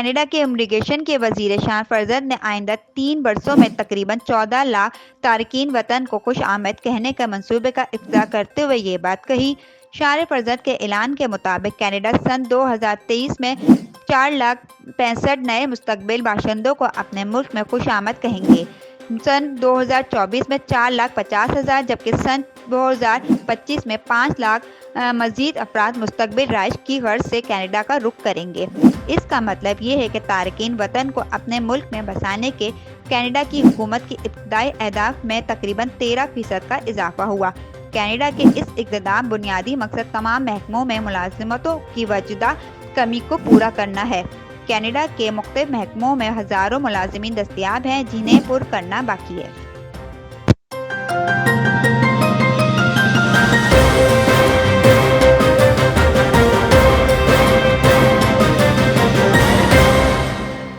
Canada کے immigration کے وزیر شان فرزد نے آئندہ 3 برسوں میں تقریباً 14 لاکھ تارکین وطن کو خوش آمد کہنے کے منصوبے کا افتتاح کرتے ہوئے یہ بات کہی۔ شان فرزد کے اعلان کے مطابق کینیڈا سن 2023 میں 4,65,000 نئے مستقبل باشندوں کو اپنے ملک میں خوش آمد کہیں گے۔ سن 2024 میں 4,50,000 جبکہ سن 2025 میں 5 لاکھ مزید افراد مستقبل رہائش کی غرض سے کینیڈا کا رخ کریں گے۔ اس کا مطلب یہ ہے کہ تارکین وطن کو اپنے ملک میں بسانے کے کینیڈا کی حکومت کی ابتدائی اہداف میں تقریباً 13% کا اضافہ ہوا۔ کینیڈا کے اس اقدام بنیادی مقصد تمام محکموں میں ملازمتوں کی موجودہ کمی کو پورا کرنا ہے۔ کینیڈا کے مختلف محکموں میں ہزاروں ملازمین دستیاب ہیں جنہیں پر کرنا باقی ہے۔